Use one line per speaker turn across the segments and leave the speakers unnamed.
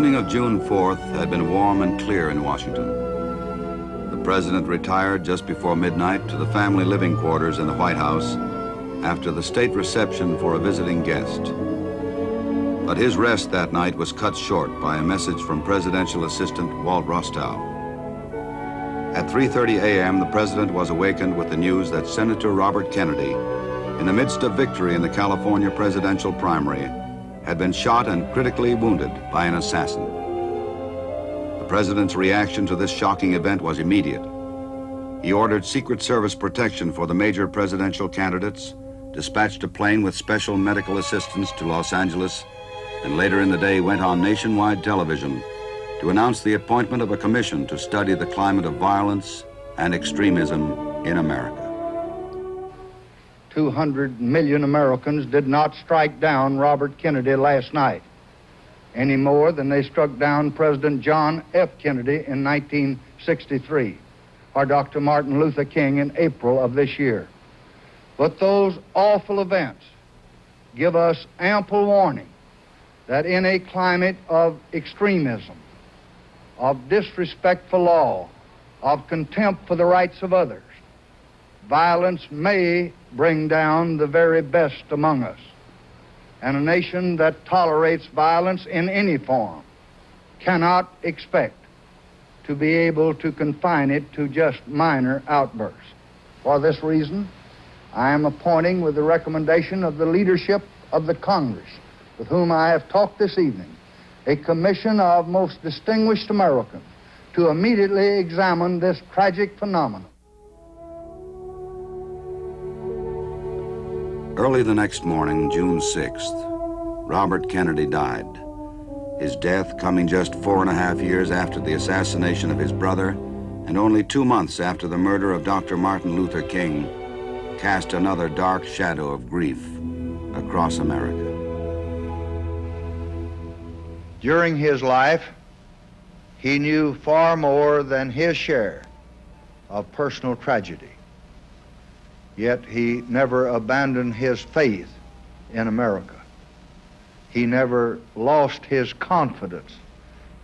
evening of June 4th had been warm and clear in Washington. The president retired just before midnight to the family living quarters in the White House after the state reception for a visiting guest. But his rest that night was cut short by a message from Presidential Assistant Walt Rostow. At 3:30 a.m., the president was awakened with the news that Senator Robert Kennedy, in the midst of victory in the California presidential primary, had been shot and critically wounded by an assassin. The president's reaction to this shocking event was immediate. He ordered Secret Service protection for the major presidential candidates, dispatched a plane with special medical assistance to Los Angeles, and later in the day went on nationwide television to announce the appointment of a commission to study the climate of violence and extremism in America.
200 million Americans did not strike down Robert Kennedy last night, any more than they struck down President John F. Kennedy in 1963, or Dr. Martin Luther King in April of this year. But those awful events give us ample warning that in a climate of extremism, of disrespect for law, of contempt for the rights of others, violence may bring down the very best among us. And a nation that tolerates violence in any form cannot expect to be able to confine it to just minor outbursts. For this reason, I am appointing, with the recommendation of the leadership of the Congress, with whom I have talked this evening, a commission of most distinguished Americans to immediately examine this tragic phenomenon.
Early the next morning, June 6th, Robert Kennedy died, his death coming just 4.5 years after the assassination of his brother and only 2 months after the murder of Dr. Martin Luther King cast another dark shadow of grief across America.
During his life, he knew far more than his share of personal tragedy. Yet he never abandoned his faith in America. He never lost his confidence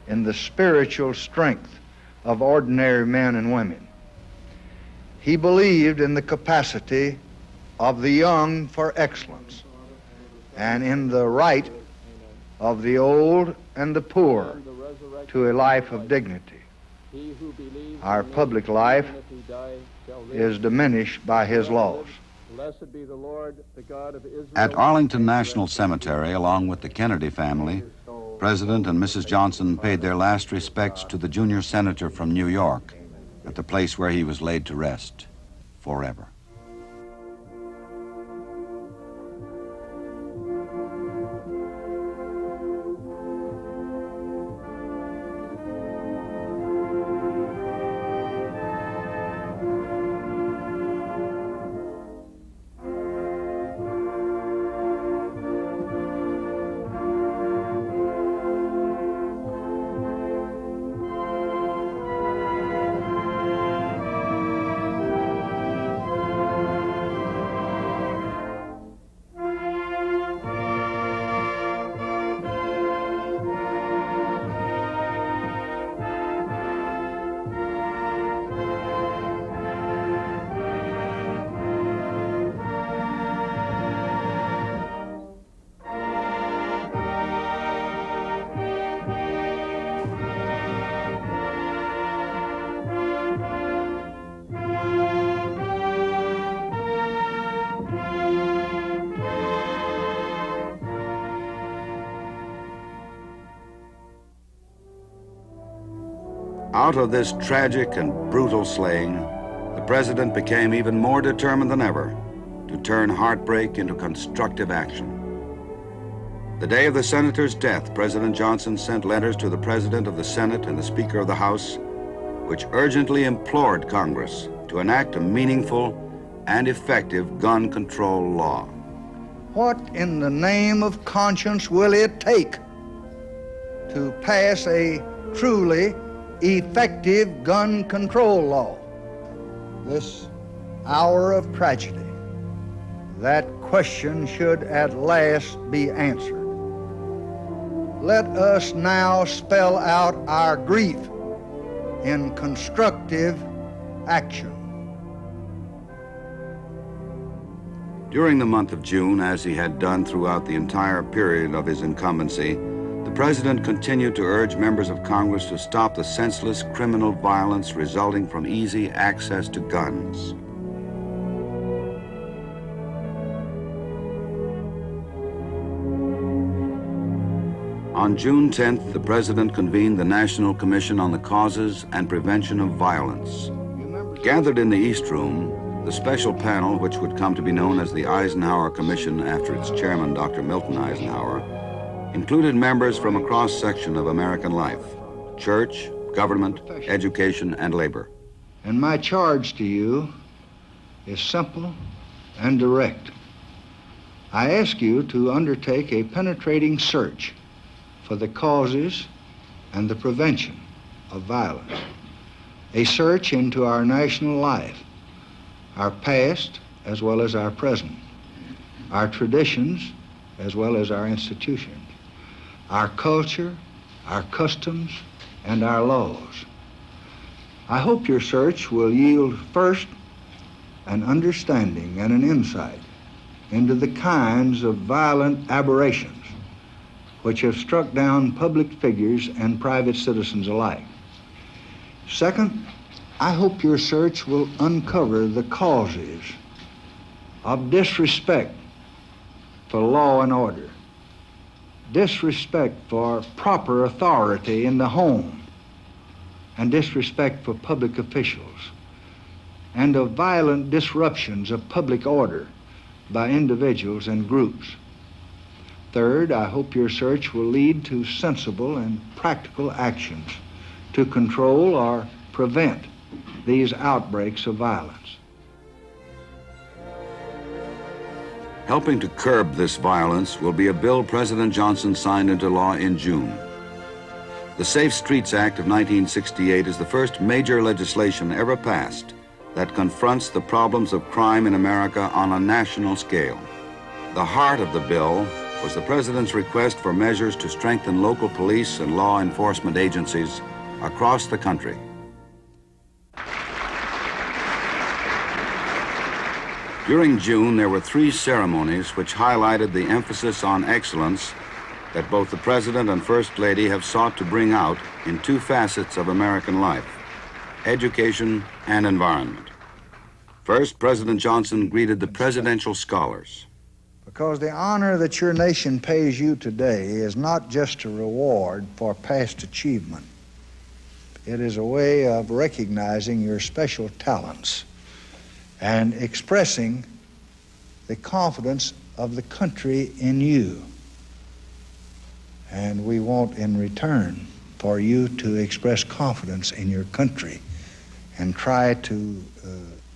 in the spiritual strength of ordinary men and women. He believed in the capacity of the young for excellence and in the right of the old and the poor to a life of dignity. Our public life is diminished by his laws.
At Arlington National Cemetery, along with the Kennedy family, President and Mrs. Johnson paid their last respects to the junior senator from New York at the place where he was laid to rest forever. Out of this tragic and brutal slaying, the president became even more determined than ever to turn heartbreak into constructive action. The day of the senator's death, President Johnson sent letters to the President of the Senate and the Speaker of the House, which urgently implored Congress to enact a meaningful and effective gun control law.
What in the name of conscience will it take to pass a truly effective gun control law? This hour of tragedy, that question should at last be answered. let us now spell out our grief in constructive action.
During the month of June, as he had done throughout the entire period of his incumbency, the President continued to urge members of Congress to stop the senseless criminal violence resulting from easy access to guns. On June 10th, the President convened the National Commission on the Causes and Prevention of Violence. Gathered in the East Room, the special panel, which would come to be known as the Eisenhower Commission after its chairman, Dr. Milton Eisenhower, included members from a cross-section of American life: church, government, education, and labor.
And my charge to you is simple and direct. I ask you to undertake a penetrating search for the causes and the prevention of violence. A search into our national life, our past as well as our present, our traditions as well as our institutions, our culture, our customs, and our laws. I hope your search will yield first an understanding and an insight into the kinds of violent aberrations which have struck down public figures and private citizens alike. Second, I hope your search will uncover the causes of disrespect for law and order, disrespect for proper authority in the home, and disrespect for public officials, and of violent disruptions of public order by individuals and groups. Third, I hope your search will lead to sensible and practical actions to control or prevent these outbreaks of violence.
Helping to curb this violence will be a bill President Johnson signed into law in June. The Safe Streets Act of 1968 is the first major legislation ever passed that confronts the problems of crime in America on a national scale. The heart of the bill was the President's request for measures to strengthen local police and law enforcement agencies across the country. During June, there were 3 ceremonies which highlighted the emphasis on excellence that both the President and First Lady have sought to bring out in 2 facets of American life: education and environment. First, President Johnson greeted the presidential scholars.
Because the honor that your nation pays you today is not just a reward for past achievement. It is a way of recognizing your special talents and expressing the confidence of the country in you. And we want in return for you to express confidence in your country and try to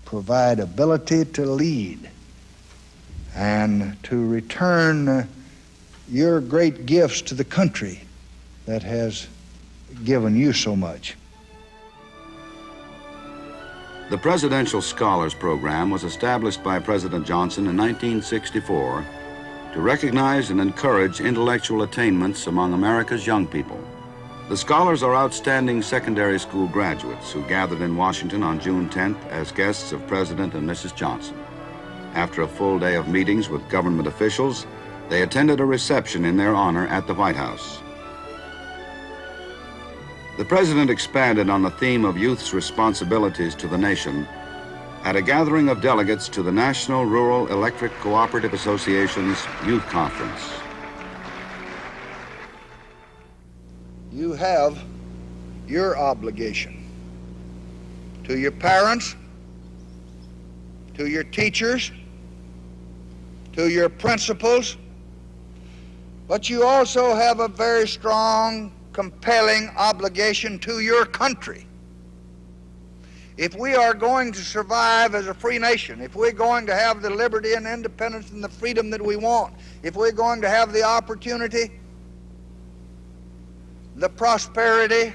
provide ability to lead and to return your great gifts to the country that has given you so much.
The Presidential Scholars Program was established by President Johnson in 1964 to recognize and encourage intellectual attainments among America's young people. The scholars are outstanding secondary school graduates who gathered in Washington on June 10th as guests of President and Mrs. Johnson. After a full day of meetings with government officials, they attended a reception in their honor at the White House. The President expanded on the theme of youth's responsibilities to the nation at a gathering of delegates to the National Rural Electric Cooperative Association's Youth Conference.
You have your obligation to your parents, to your teachers, to your principals, but you also have a very strong, compelling obligation to your country. If we are going to survive as a free nation, if we're going to have the liberty and independence and the freedom that we want, if we're going to have the opportunity, the prosperity,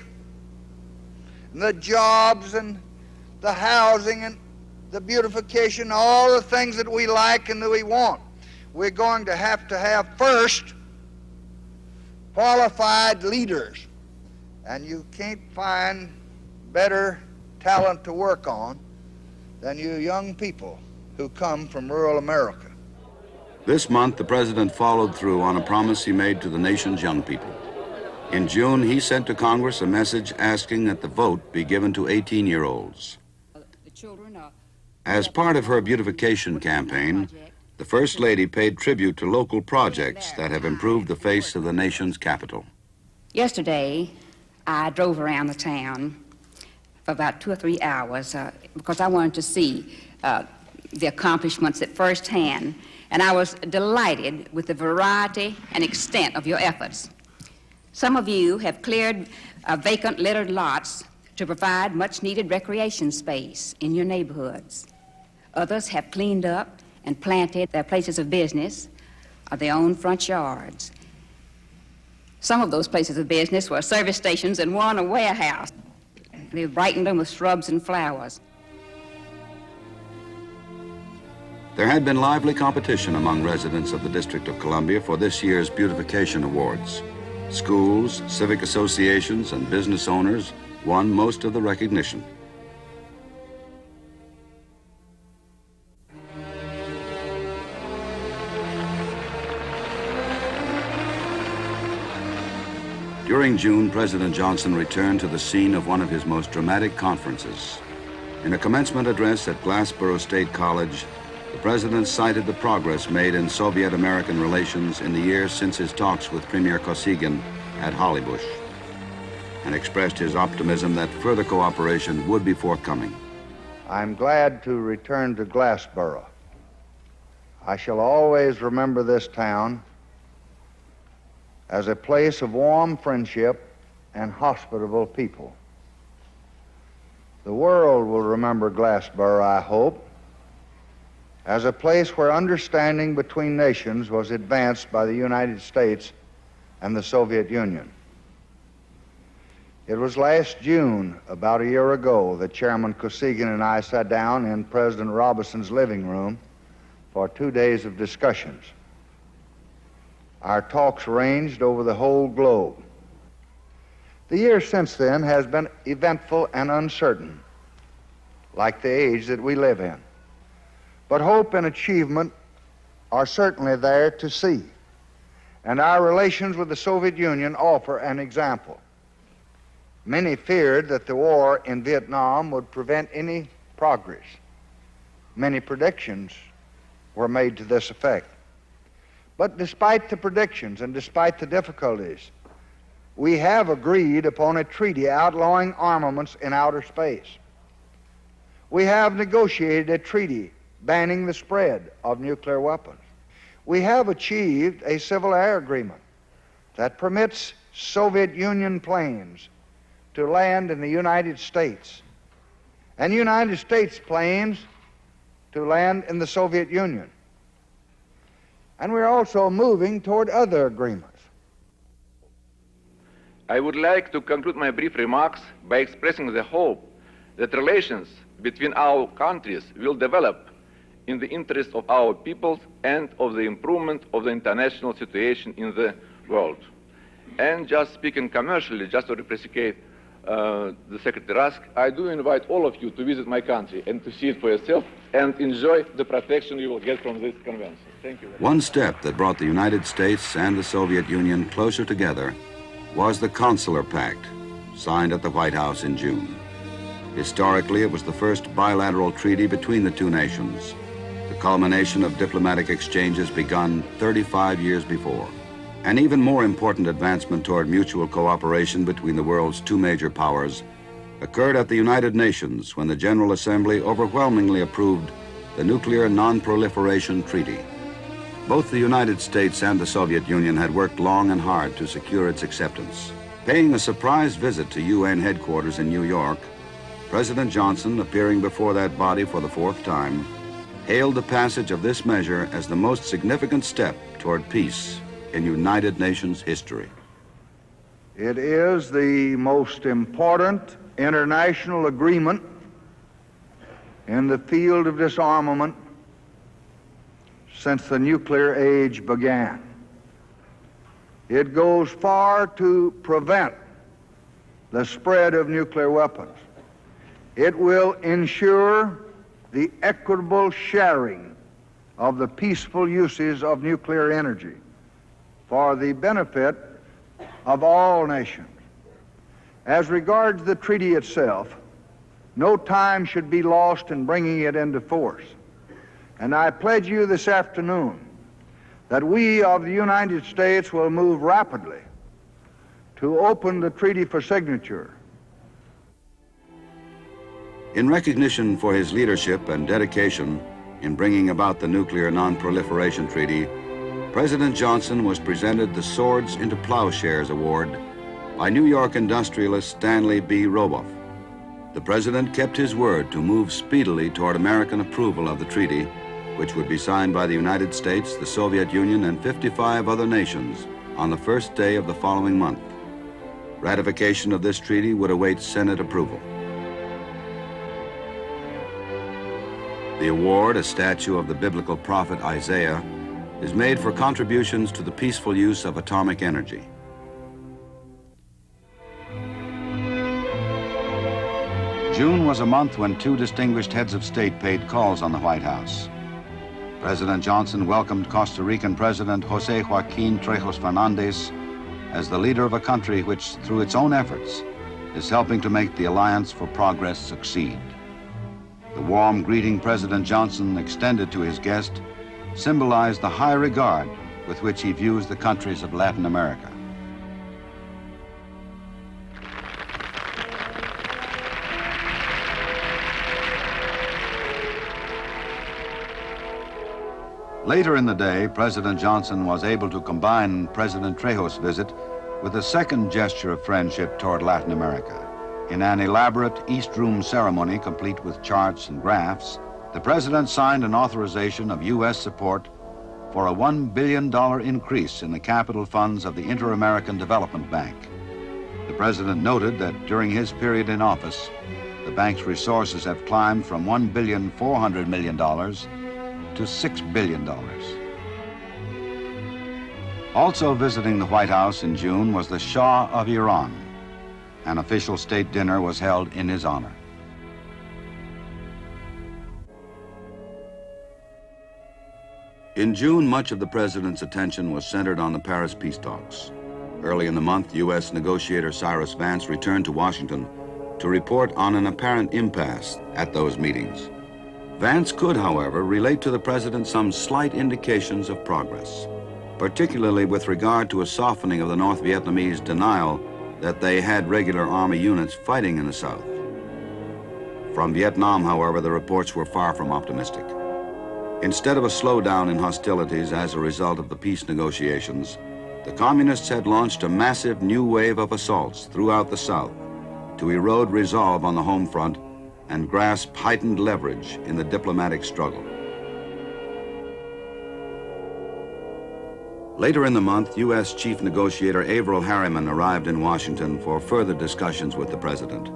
and the jobs and the housing and the beautification, all the things that we like and that we want, we're going to have first qualified leaders, and you can't find better talent to work on than you young people who come from rural America.
This month, the president followed through on a promise he made to the nation's young people. In June, he sent to Congress a message asking that the vote be given to 18-year-olds. As part of her beautification campaign, the First Lady paid tribute to local projects that have improved the face of the nation's capital.
Yesterday, I drove around the town for about 2 or 3 hours because I wanted to see the accomplishments at first hand, and I was delighted with the variety and extent of your efforts. Some of you have cleared vacant littered lots to provide much-needed recreation space in your neighborhoods. Others have cleaned up and planted their places of business or their own front yards. Some of those places of business were service stations and one a warehouse. They brightened them with shrubs and flowers.
There had been lively competition among residents of the District of Columbia for this year's Beautification Awards. Schools, civic associations, and business owners won most of the recognition. During June, President Johnson returned to the scene of one of his most dramatic conferences. In a commencement address at Glassboro State College, the president cited the progress made in Soviet-American relations in the years since his talks with Premier Kosygin at Hollybush, and expressed his optimism that further cooperation would be forthcoming.
I'm glad to return to Glassboro. I shall always remember this town as a place of warm friendship and hospitable people. The world will remember Glassboro, I hope, as a place where understanding between nations was advanced by the United States and the Soviet Union. It was last June, about a year ago, that Chairman Kosygin and I sat down in President Robeson's living room for 2 days of discussions. Our talks ranged over the whole globe. The year since then has been eventful and uncertain, like the age that we live in. But hope and achievement are certainly there to see, and our relations with the Soviet Union offer an example. Many feared that the war in Vietnam would prevent any progress. Many predictions were made to this effect. But despite the predictions and despite the difficulties, we have agreed upon a treaty outlawing armaments in outer space. We have negotiated a treaty banning the spread of nuclear weapons. We have achieved a civil air agreement that permits Soviet Union planes to land in the United States, and United States planes to land in the Soviet Union. And we're also moving toward other agreements.
I would like to conclude my brief remarks by expressing the hope that relations between our countries will develop in the interest of our peoples and of the improvement of the international situation in the world. And just speaking commercially, just to reciprocate the Secretary asked, I do invite all of you to visit my country and to see it for yourself and enjoy the protection you will get from this convention. Thank you.
One step that brought the United States and the Soviet Union closer together was the Consular Pact, signed at the White House in June. Historically, it was the first bilateral treaty between the two nations, the culmination of diplomatic exchanges begun 35 years before. An even more important advancement toward mutual cooperation between the world's two major powers occurred at the United Nations when the General Assembly overwhelmingly approved the Nuclear Non-Proliferation Treaty. Both the United States and the Soviet Union had worked long and hard to secure its acceptance. Paying a surprise visit to UN headquarters in New York, President Johnson, appearing before that body for the 4th time, hailed the passage of this measure as the most significant step toward peace in United Nations history.
It is the most important international agreement in the field of disarmament since the nuclear age began. It goes far to prevent the spread of nuclear weapons. It will ensure the equitable sharing of the peaceful uses of nuclear energy for the benefit of all nations. As regards the treaty itself, no time should be lost in bringing it into force. And I pledge you this afternoon that we of the United States will move rapidly to open the treaty for signature.
In recognition for his leadership and dedication in bringing about the Nuclear Non-Proliferation Treaty, President Johnson was presented the Swords into Plowshares Award by New York industrialist Stanley B. Roboff. The president kept his word to move speedily toward American approval of the treaty, which would be signed by the United States, the Soviet Union, and 55 other nations on the first day of the following month. Ratification of this treaty would await Senate approval. The award, a statue of the biblical prophet Isaiah, is made for contributions to the peaceful use of atomic energy. June was a month when two distinguished heads of state paid calls on the White House. President Johnson welcomed Costa Rican President Jose Joaquin Trejos Fernandez as the leader of a country which, through its own efforts, is helping to make the Alliance for Progress succeed. The warm greeting President Johnson extended to his guest symbolized the high regard with which he views the countries of Latin America. Later in the day, President Johnson was able to combine President Trejos' visit with a second gesture of friendship toward Latin America. In an elaborate East Room ceremony complete with charts and graphs, the president signed an authorization of U.S. support for a $1 billion increase in the capital funds of the Inter-American Development Bank. The president noted that during his period in office, the bank's resources have climbed from $1.4 billion to $6 billion. Also visiting the White House in June was the Shah of Iran. An official state dinner was held in his honor. In June, much of the president's attention was centered on the Paris peace talks. Early in the month, U.S. negotiator Cyrus Vance returned to Washington to report on an apparent impasse at those meetings. Vance could, however, relate to the president some slight indications of progress, particularly with regard to a softening of the North Vietnamese denial that they had regular Army units fighting in the South. From Vietnam, however, the reports were far from optimistic. Instead of a slowdown in hostilities as a result of the peace negotiations, the communists had launched a massive new wave of assaults throughout the South to erode resolve on the home front and grasp heightened leverage in the diplomatic struggle. Later in the month, U.S. Chief Negotiator Averell Harriman arrived in Washington for further discussions with the president.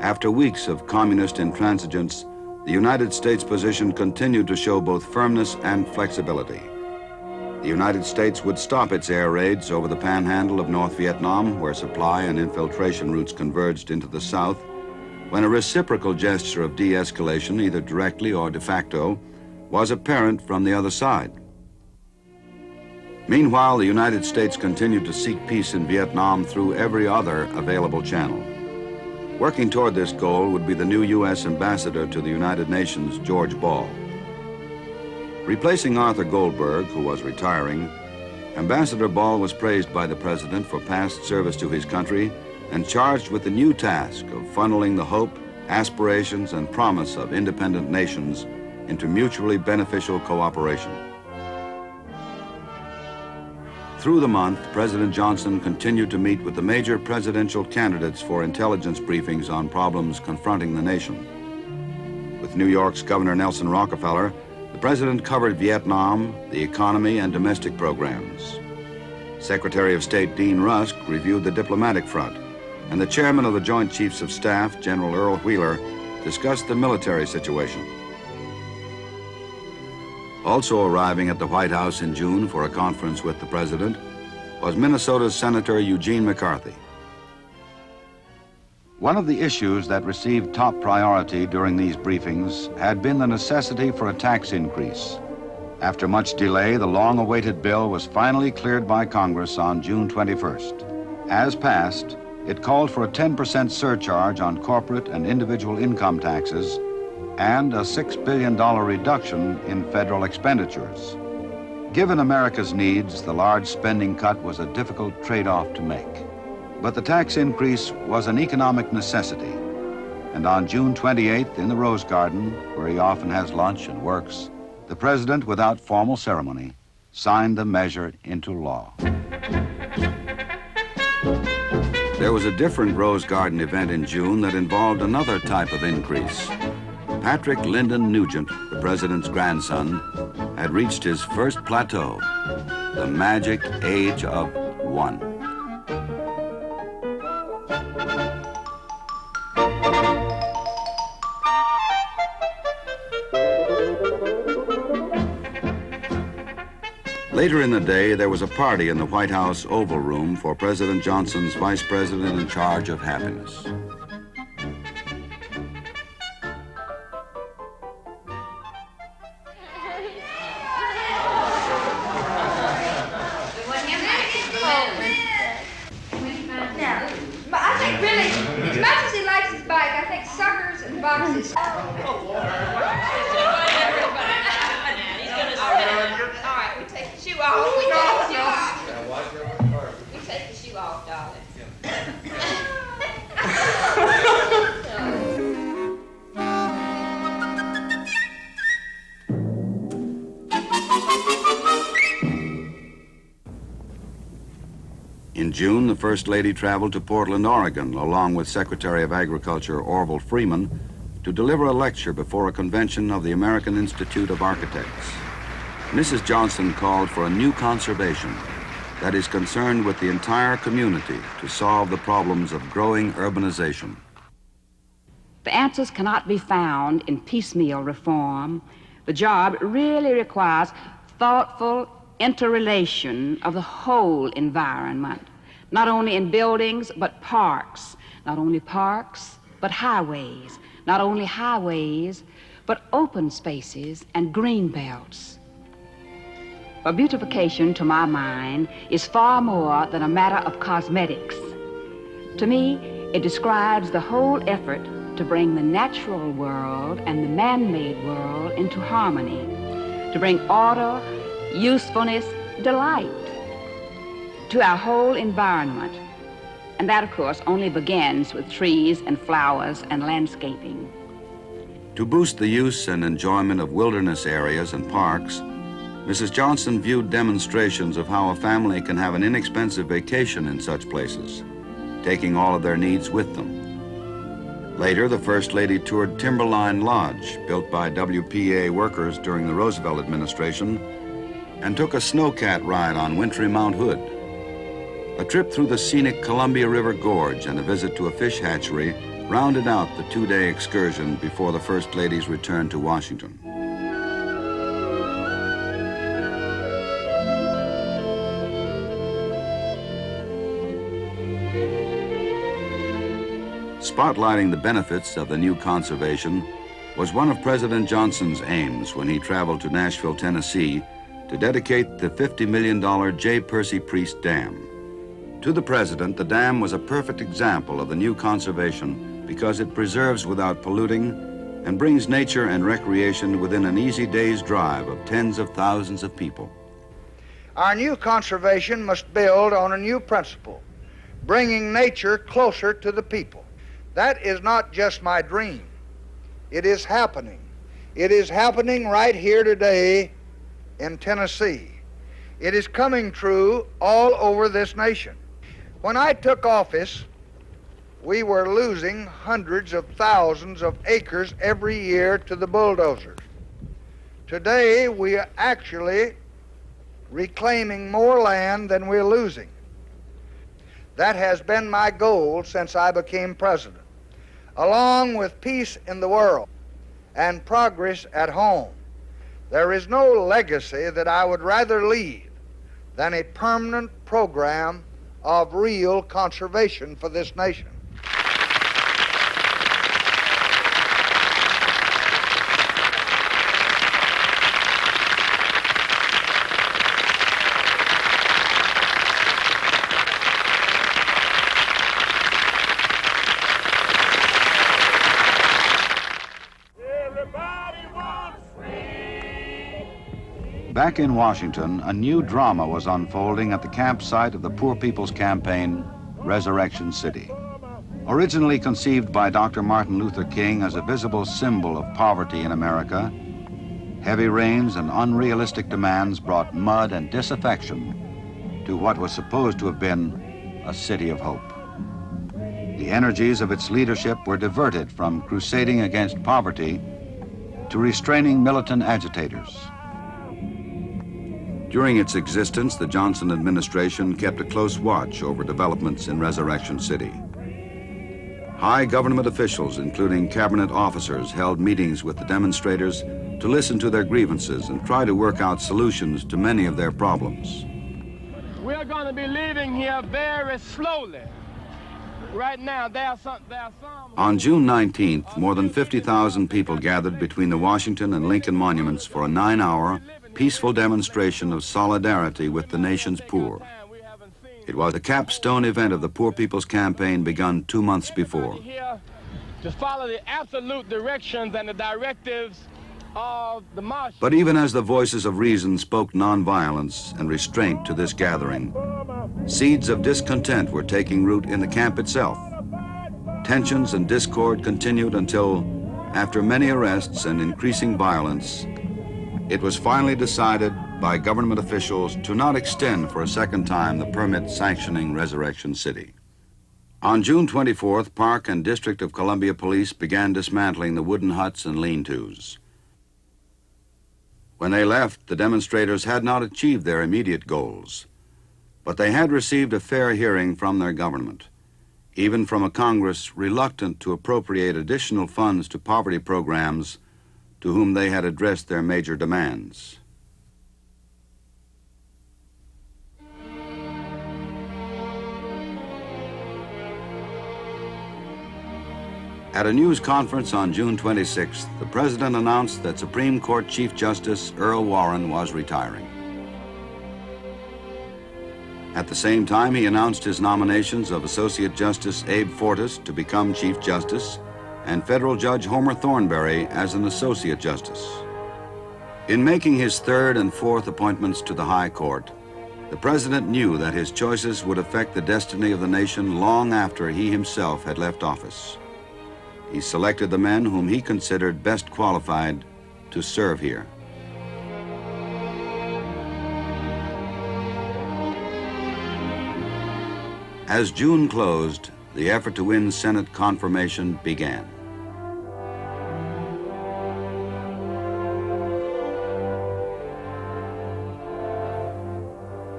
After weeks of communist intransigence, the United States position continued to show both firmness and flexibility. The United States would stop its air raids over the panhandle of North Vietnam, where supply and infiltration routes converged into the South, when a reciprocal gesture of de-escalation, either directly or de facto, was apparent from the other side. Meanwhile, the United States continued to seek peace in Vietnam through every other available channel. Working toward this goal would be the new U.S. ambassador to the United Nations, George Ball. Replacing Arthur Goldberg, who was retiring, Ambassador Ball was praised by the president for past service to his country and charged with the new task of funneling the hope, aspirations, and promise of independent nations into mutually beneficial cooperation. Through the month, President Johnson continued to meet with the major presidential candidates for intelligence briefings on problems confronting the nation. With New York's Governor Nelson Rockefeller, the president covered Vietnam, the economy, and domestic programs. Secretary of State Dean Rusk reviewed the diplomatic front, and the chairman of the Joint Chiefs of Staff, General Earl Wheeler, discussed the military situation. Also arriving at the White House in June for a conference with the president was Minnesota's Senator Eugene McCarthy. One of the issues that received top priority during these briefings had been the necessity for a tax increase. After much delay, the long-awaited bill was finally cleared by Congress on June 21st. As passed, it called for a 10% surcharge on corporate and individual income taxes and a $6 billion reduction in federal expenditures. Given America's needs, the large spending cut was a difficult trade-off to make. But the tax increase was an economic necessity. And on June 28th, in the Rose Garden, where he often has lunch and works, the President, without formal ceremony, signed the measure into law. There was a different Rose Garden event in June that involved another type of increase. Patrick Lyndon Nugent, the President's grandson, had reached his first plateau, the magic age of 1. Later in the day, there was a party in the White House Oval Room for President Johnson's Vice President in charge of happiness. In June, the First Lady traveled to Portland, Oregon, along with Secretary of Agriculture Orville Freeman, to deliver a lecture before a convention of the American Institute of Architects. Mrs. Johnson called for a new conservation that is concerned with the entire community to solve the problems of growing urbanization.
The answers cannot be found in piecemeal reform. The job really requires thoughtful interrelation of the whole environment, not only in buildings, but parks, not only parks, but highways, not only highways, but open spaces and green belts. But beautification, to my mind, is far more than a matter of cosmetics. To me, it describes the whole effort to bring the natural world and the man-made world into harmony, to bring order, usefulness, delight to our whole environment. And that, of course, only begins with trees and flowers and landscaping.
To boost the use and enjoyment of wilderness areas and parks, Mrs. Johnson viewed demonstrations of how a family can have an inexpensive vacation in such places, taking all of their needs with them. Later, the First Lady toured Timberline Lodge, built by WPA workers during the Roosevelt administration, and took a snowcat ride on wintry Mount Hood. A trip through the scenic Columbia River Gorge and a visit to a fish hatchery rounded out the two-day excursion before the First Lady's return to Washington. Spotlighting the benefits of the new conservation was one of President Johnson's aims when he traveled to Nashville, Tennessee, to dedicate the $50 million J. Percy Priest Dam. To the President, the dam was a perfect example of the new conservation because it preserves without polluting and brings nature and recreation within an easy day's drive of tens of thousands of people.
Our new conservation must build on a new principle, bringing nature closer to the people. That is not just my dream. It is happening. It is happening right here today in Tennessee. It is coming true all over this nation. When I took office, we were losing hundreds of thousands of acres every year to the bulldozers. Today, we are actually reclaiming more land than we're losing. That has been my goal since I became president. Along with peace in the world and progress at home, there is no legacy that I would rather leave than a permanent program of real conservation for this nation.
Back in Washington, a new drama was unfolding at the campsite of the Poor People's Campaign, Resurrection City. Originally conceived by Dr. Martin Luther King as a visible symbol of poverty in America, heavy rains and unrealistic demands brought mud and disaffection to what was supposed to have been a city of hope. The energies of its leadership were diverted from crusading against poverty to restraining militant agitators. During its existence, the Johnson administration kept a close watch over developments in Resurrection City. High government officials, including cabinet officers, held meetings with the demonstrators to listen to their grievances and try to work out solutions to many of their problems.
We're going to be leaving here very slowly. Right now, there are some...
On June 19th, more than 50,000 people gathered between the Washington and Lincoln monuments for a 9-hour peaceful demonstration of solidarity with the nation's poor. It was a capstone event of the Poor People's Campaign begun 2 months before.
Here to follow the absolute directions and the directives of the march.
But even as the voices of reason spoke nonviolence and restraint to this gathering, seeds of discontent were taking root in the camp itself. Tensions and discord continued until, after many arrests and increasing violence, it was finally decided by government officials to not extend for a second time the permit sanctioning Resurrection City. On June 24th, Park and District of Columbia Police began dismantling the wooden huts and lean-tos. When they left, the demonstrators had not achieved their immediate goals, but they had received a fair hearing from their government, even from a Congress reluctant to appropriate additional funds to poverty programs to whom they had addressed their major demands. At a news conference on June 26th, the President announced that Supreme Court Chief Justice Earl Warren was retiring. At the same time, he announced his nominations of Associate Justice Abe Fortas to become Chief Justice and Federal Judge Homer Thornberry as an Associate Justice. In making his third and fourth appointments to the High Court, the President knew that his choices would affect the destiny of the nation long after he himself had left office. He selected the men whom he considered best qualified to serve here. As June closed, the effort to win Senate confirmation began.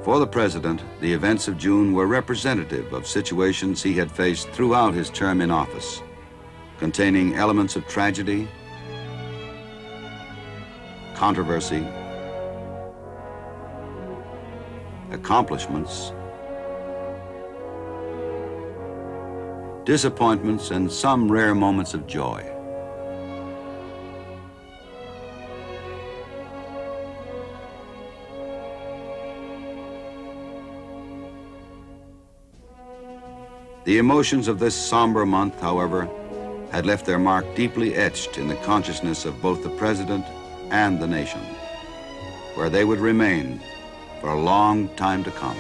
For the President, the events of June were representative of situations he had faced throughout his term in office, containing elements of tragedy, controversy, accomplishments, disappointments, and some rare moments of joy. The emotions of this somber month, however, had left their mark deeply etched in the consciousness of both the President and the nation, where they would remain for a long time to come.